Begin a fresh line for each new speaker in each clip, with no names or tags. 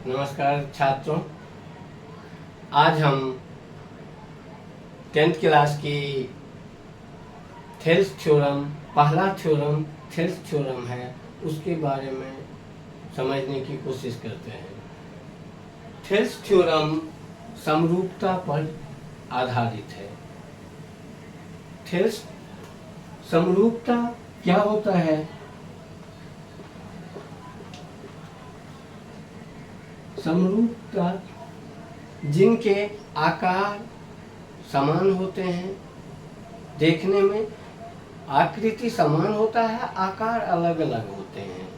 नमस्कार छात्रों, आज हम 10th क्लास की थेल्स थ्योरम, पहला थ्योरम थेल्स थ्योरम है, उसके बारे में समझने की कोशिश करते हैं। थेल्स थ्योरम समरूपता पर आधारित है। थेल्स समरूपता क्या होता है? समरूपता जिनके आकार समान होते हैं, देखने में आकृति समान होता है, आकार अलग अलग होते हैं।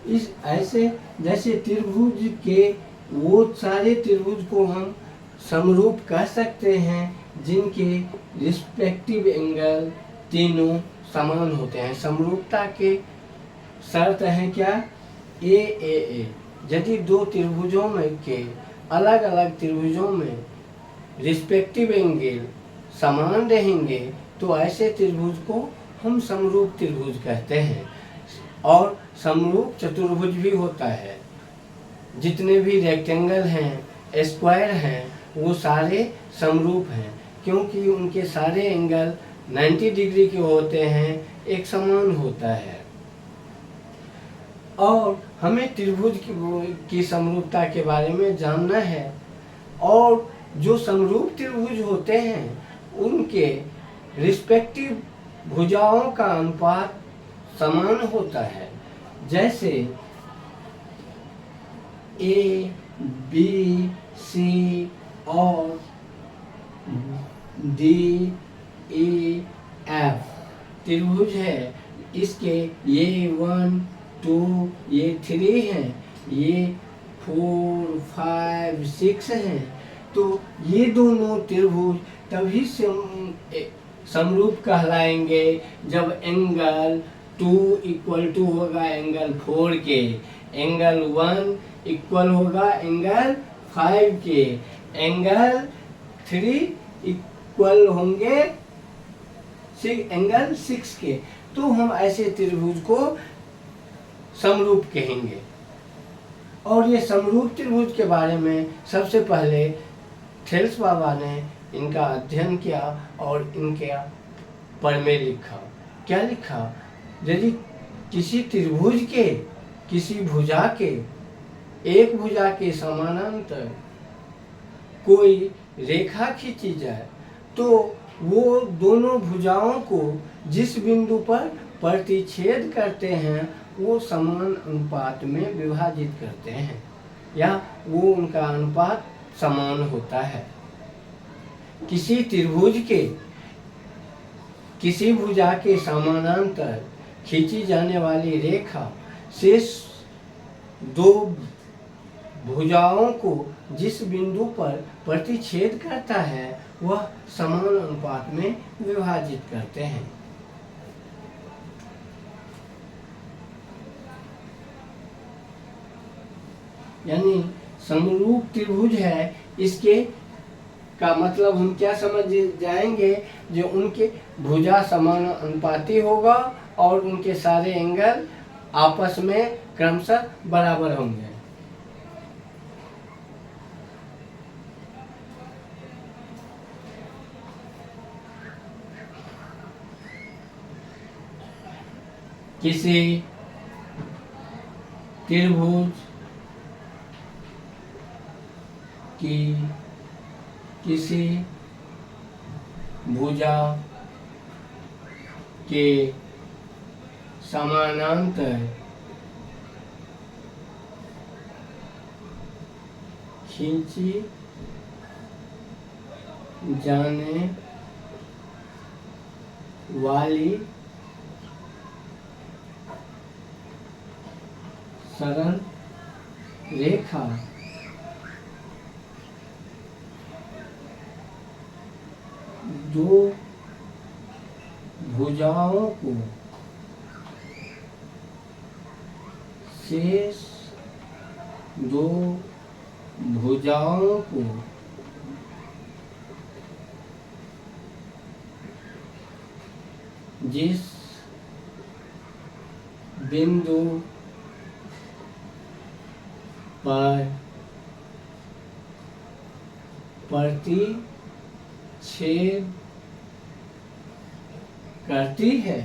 इस ऐसे जैसे त्रिभुज के वो सारे त्रिभुज को हम समरूप कह सकते हैं जिनके रिस्पेक्टिव एंगल तीनों समान होते हैं। समरूपता के शर्त हैं क्या? ए। यदि दो त्रिभुजों में के अलग अलग त्रिभुजों में रिस्पेक्टिव एंगल समान रहेंगे तो ऐसे त्रिभुज को हम समरूप त्रिभुज कहते हैं। और समरूप चतुर्भुज भी होता है। जितने भी रेक्टेंगल हैं, स्क्वायर हैं, वो सारे समरूप हैं क्योंकि उनके सारे एंगल 90 डिग्री के होते हैं, एक समान होता है। और हमें त्रिभुज की समरूपता के बारे में जानना है। और जो समरूप त्रिभुज होते हैं उनके रिस्पेक्टिव भुजाओं का अनुपात समान होता है। जैसे ए, बी, सी और डी, ई, एफ त्रिभुज है। इसके ये 1, 2, ये 3 हैं, ये 4, 5, 6 हैं। तो ये दोनों त्रिभुज तभी समरूप कहलाएंगे जब एंगल 2 इक्वल टू होगा एंगल 4 के, एंगल 1 इक्वल होगा एंगल 5 के, एंगल 3 इक्वल होंगे एंगल 6 के। तो हम ऐसे त्रिभुज को समरूप कहेंगे। और ये समरूप त्रिभुज के बारे में सबसे पहले थेल्स बाबा ने इनका अध्ययन किया और इनके प्रमेय लिखा। क्या लिखा? यदि किसी त्रिभुज के किसी भुजा के एक भुजा के समानांतर कोई रेखा खींची जाए तो वो दोनों भुजाओं को जिस बिंदु पर प्रतिच्छेद करते हैं वो समान अनुपात में विभाजित करते हैं, या वो उनका अनुपात समान होता है। किसी त्रिभुज के किसी भुजा के समानांतर खींची जाने वाली रेखा शेष दो भुजाओं को जिस बिंदु पर प्रतिच्छेद करता है वह समान अनुपात में विभाजित करते हैं। यानी समरूप त्रिभुज है, इसके का मतलब हम क्या समझ जाएंगे? जो उनके भुजा समान अनुपाती होगा और उनके सारे एंगल आपस में क्रमशः बराबर होंगे। किसी त्रिभुज की किसी भुजा के समानांतर खींची जाने वाली सरल रेखा दो भुजाओं को शेष दो भुजाओं को जिस बिंदु पर प्रतिच्छेद करती है।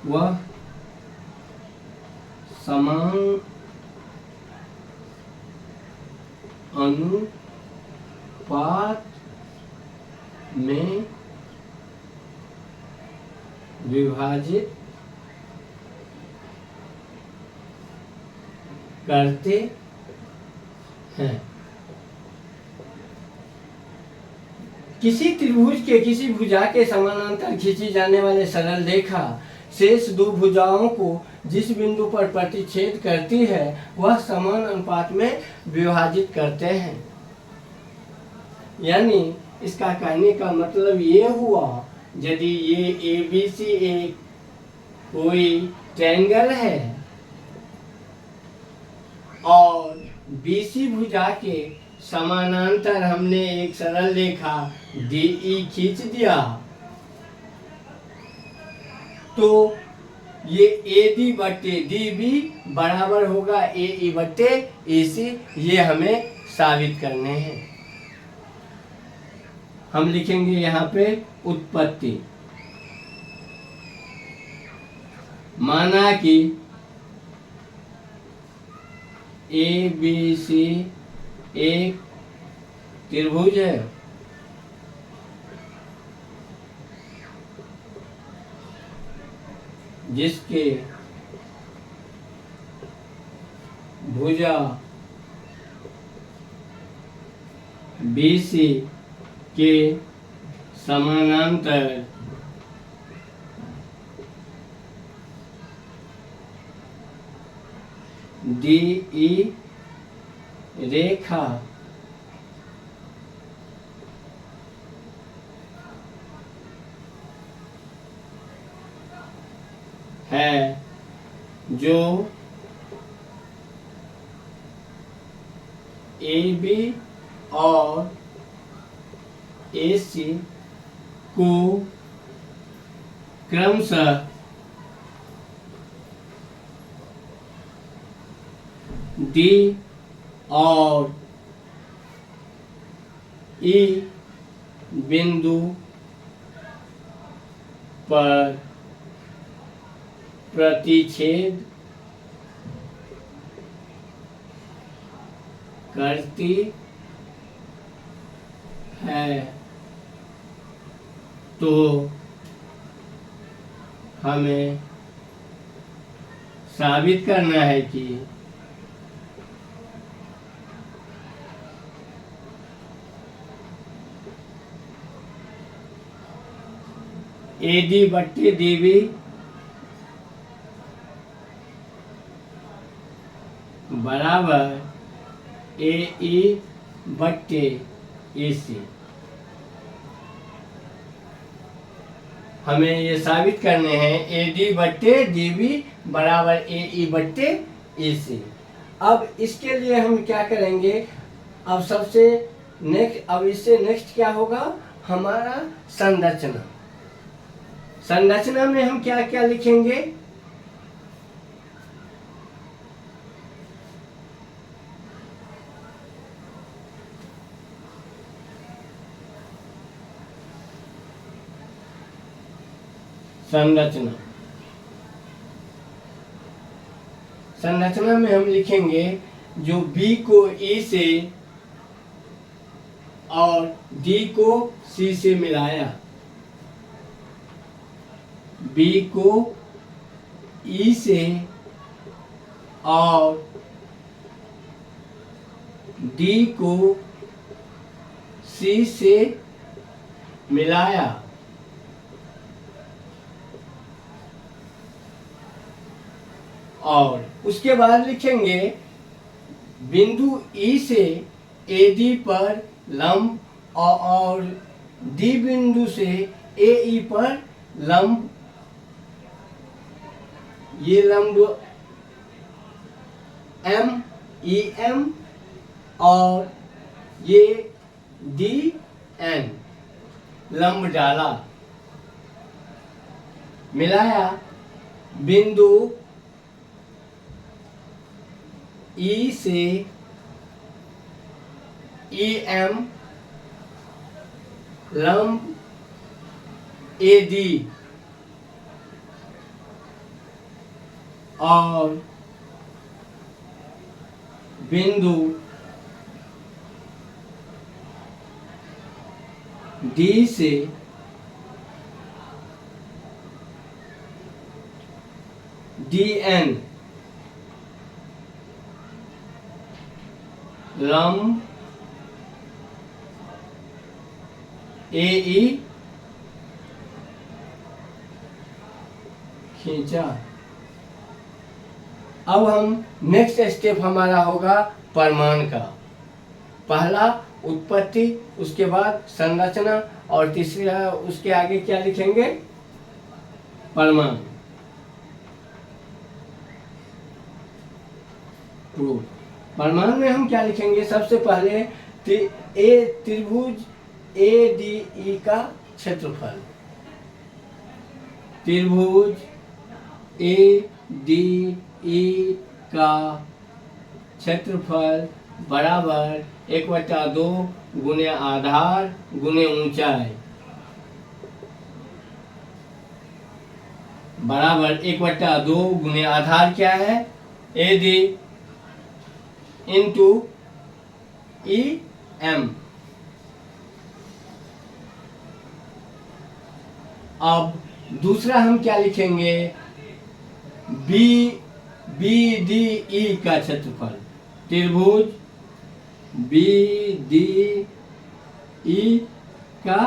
वह समान अनुपात में विभाजित करते हैं। किसी त्रिभुज के किसी भुजा के समानांतर खींची जाने वाले सरल रेखा शेष दो भुजाओं को जिस बिंदु पर प्रतिच्छेद करती है वह समान अनुपात में विभाजित करते हैं। यानी इसका कहने का मतलब ये हुआ, यदि ये ABC एक कोई ट्रायंगल है और BC भुजा के समानांतर हमने एक सरल रेखा DE खींच दिया, तो ये AD बट्टे DB बराबर होगा AE बट्टे AC। ये हमें साबित करने हैं। हम लिखेंगे यहाँ पे उत्पत्ति। माना कि ABC एक त्रिभुज है जिसके भुजा BC के समानांतर DE रेखा है जो AB और AC को क्रमशः D और E बिंदु पर प्रतिच्छेद करती है। तो हमें साबित करना है कि AD बट्टे DB बराबर AE बट्टे AC। हमें ये साबित करने हैं AD बट्टे DB बराबर AE बट्टे AC। अब इसके लिए हम क्या करेंगे, अब सबसे नेक्स्ट, अब इससे नेक्स्ट क्या होगा हमारा संरचना। संरचना में हम क्या क्या लिखेंगे, संरचना। संरचना में हम लिखेंगे जो B को E से और D को C से मिलाया, B को E से और D को C से मिलाया, और उसके बाद लिखेंगे बिंदु E से AD पर लंब और D बिंदु से AE पर लंब। ये लंब MEM और ये DN। लंब डाला, मिलाया बिंदु ई से ई एम लंब ए डी और बिंदु डी से डी एन लंब ए ई खींचा। अब हम नेक्स्ट स्टेप हमारा होगा परमाणु का। पहला उत्पत्ति, उसके बाद संरचना और तीसरा उसके आगे क्या लिखेंगे? परमाणु। परमाणु में हम क्या लिखेंगे? सबसे पहले त्रिभुज ए डी ई का क्षेत्रफल। त्रिभुज ए डी ई का क्षेत्रफल बराबर 1/2 गुने आधार गुने ऊंचाई बराबर 1/2 गुने आधार क्या है? A D into E M. अब दूसरा हम क्या लिखेंगे? बी डी ई का क्षेत्रफल। त्रिभुज बी डी ई का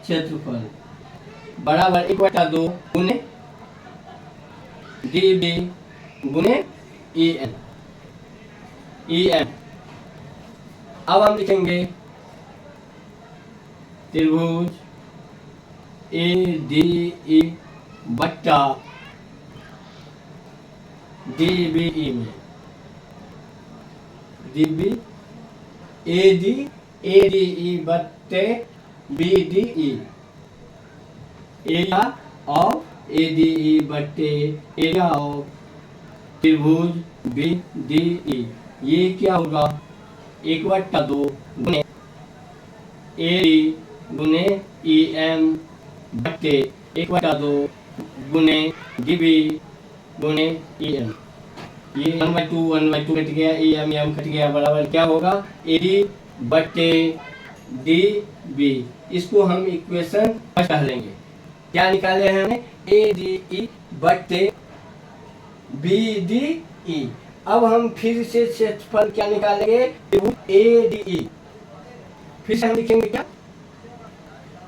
क्षेत्रफल बराबर 1/2 गुने डी बी गुने ई एन। अब हम लिखेंगे त्रिभुज ए डी ई बट्टा डी बी ई में D B A D E बट्टे B D E area of A D E बट्टे एरिया ऑफ त्रिभुज बी डी ई। ये क्या होगा? 1/2 गुने ए डी गुने ई एम बट्टे 1/2 गुने डी बी गुने ई एम। ये 1/2 कट गया, ई एम कट गया, बराबर क्या होगा? ए डी बट्टे डी बी। इसको हम इक्वेशन फर्स्ट लेंगे। क्या निकाले हैं हमने? ए डी ई बट्टे बी डी ई। अब हम फिर से क्षेत्रफल क्या निकालेंगे? ए डी ई। फिर से हम लिखेंगे क्या?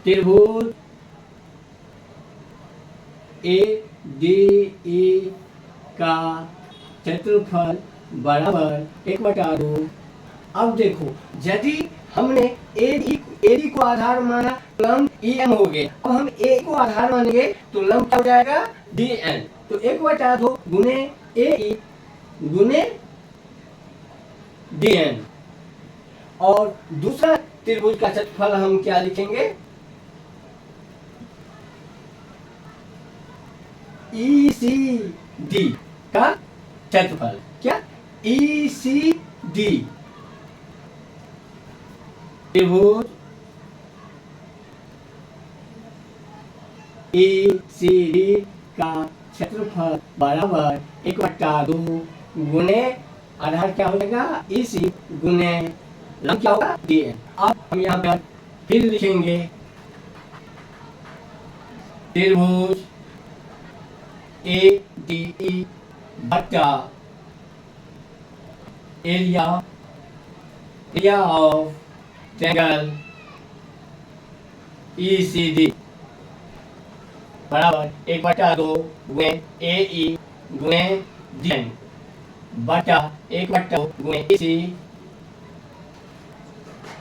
त्रिभुज ए डी ई का क्षेत्रफल बराबर 1/2। अब देखो, यदि हमने ए डी को आधार माना, लंब ई एम हो गए। अब हम ए को आधार मानेंगे तो लंब क्या हो जाएगा? D N. तो 1/2 गुने ए ई गुने डी एन। और दूसरा त्रिभुज का क्षेत्रफल हम क्या लिखेंगे? ई सी डी का क्षेत्रफल। क्या? ई सी डी त्रिभुज ई सी डी का क्षेत्रफल बराबर 1/2 गुने आधार क्या हो जाएगा? ई सी गुने लंब क्या होगा? D N. अब हम यहाँ पर फिर लिखेंगे त्रिभुज ए डी ई बट्टा area of triangle E C D बराबर 1/2 गुने ए ई गुने डी एन बटा 1/2 गुने ई सी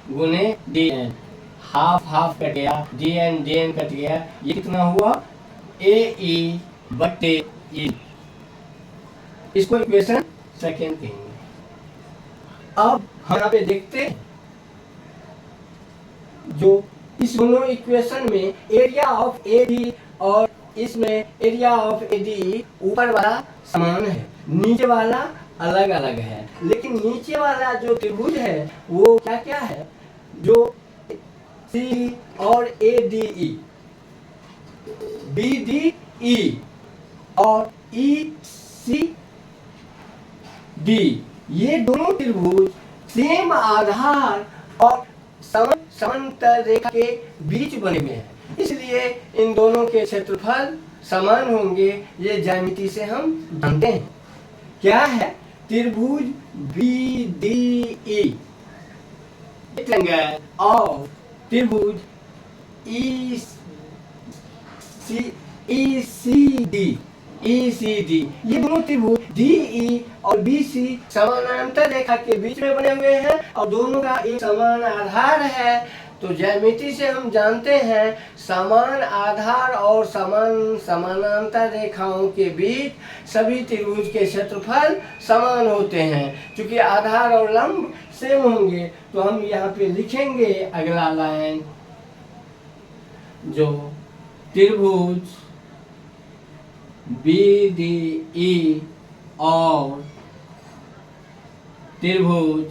गुने डी एन। हाफ कट गया, डी एन कट गया। ये कितना हुआ? ए ई बट्टे ई। इसको इक्वेशन सेकेंड कहेंगे। अब हम यहाँ पे देखते हैं जो इस दोनों इक्वेशन में एरिया ऑफ एडी और इसमें एरिया ऑफ एडी ऊपर वाला समान है, नीचे वाला अलग अलग है। लेकिन नीचे वाला जो त्रिभुज है वो क्या क्या है, जो सी और A D E, B D E और ई सी डी, ये दोनों त्रिभुज सेम आधार और समांतर रेखा के बीच बने हुए हैं, इसलिए इन दोनों के क्षेत्रफल समान होंगे। ये ज्यामिति से हम जानते हैं। क्या है, त्रिभुज बी डी ई ट्रायंगल और त्रिभुज ई सी डी, ये दोनों त्रिभुज डी ई और बी सी समानांतर रेखा के बीच में बने हुए हैं और दोनों का एक समान आधार है। तो ज्यामिति से हम जानते हैं समान आधार और समानांतर रेखाओं के बीच सभी त्रिभुज के क्षेत्रफल समान होते हैं। चूंकि आधार और लंब सेम होंगे तो हम यहाँ पे लिखेंगे अगला लाइन, जो त्रिभुज बी डी ई और त्रिभुज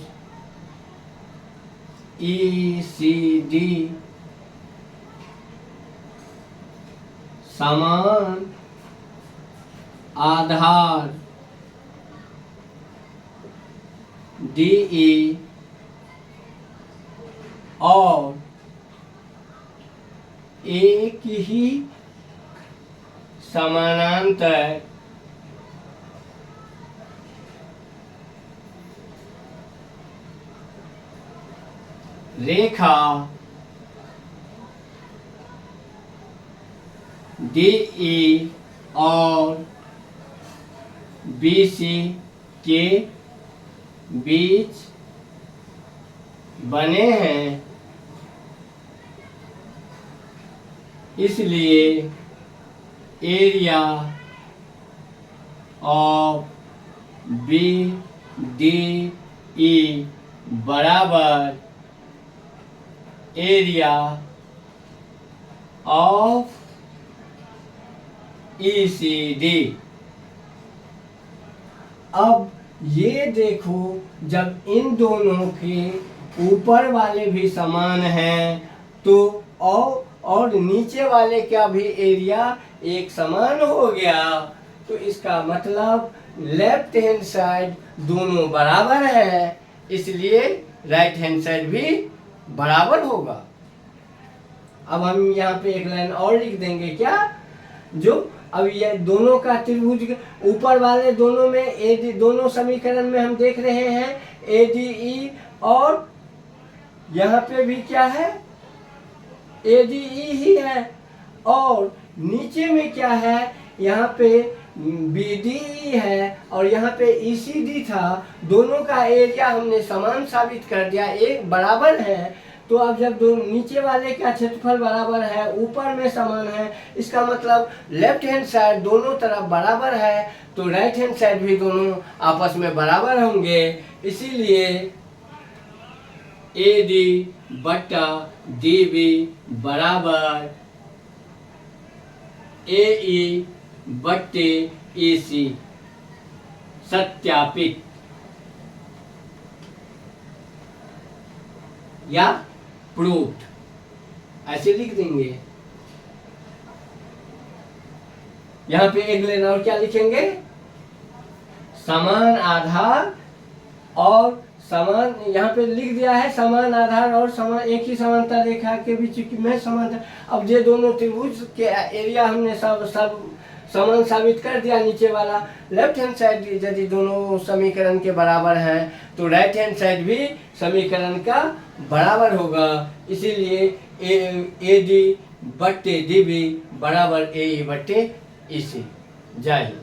ई सी डी समान आधार डी ई और एक ही समानांतर रेखा डी ई और बी सी के बीच बने हैं, इसलिए area of B D E बराबर area of E C D. अब ये देखो, जब इन दोनों के ऊपर वाले भी समान हैं तो और नीचे वाले का भी एरिया एक समान हो गया, तो इसका मतलब लेफ्ट हैंड साइड दोनों बराबर है, इसलिए राइट हैंड साइड भी बराबर होगा। अब हम यहाँ पे एक लाइन और लिख देंगे, क्या, जो अब ये दोनों का त्रिभुज ऊपर वाले दोनों में एडी, दोनों समीकरण में हम देख रहे हैं एडीई, और यहाँ पे भी क्या है, एडीई ही है, और नीचे में क्या है, यहाँ पे बीडीई है और यहाँ पे ईसीडी था। दोनों का एरिया हमने समान साबित कर दिया, एक बराबर है। तो अब जब दोनों नीचे वाले का क्षेत्रफल बराबर है, ऊपर में समान है, इसका मतलब लेफ्ट हैंड साइड दोनों तरफ बराबर है, तो राइट हैंड साइड भी दोनों आपस में बराबर होंगे। इसीलिए ए डी बट्टा डी बी बराबर ए ई बट्टे ए सी सत्यापित या प्रूव्ड, ऐसे लिख देंगे। यहां पे एक लेना, और क्या लिखेंगे, समान आधार और समान, यहाँ पे लिख दिया है समान आधार और समान, एक ही समांतर रेखा के बीच में समांतर। अब ये दोनों त्रिभुज के एरिया हमने सब समान साबित कर दिया। नीचे वाला लेफ्ट हैंड साइड यदि दोनों समीकरण के बराबर है तो राइट हैंड साइड भी समीकरण का बराबर होगा। इसीलिए ए डी बट्टे डी बी बराबर ए ई बट्टे ई सी। जय हिंद।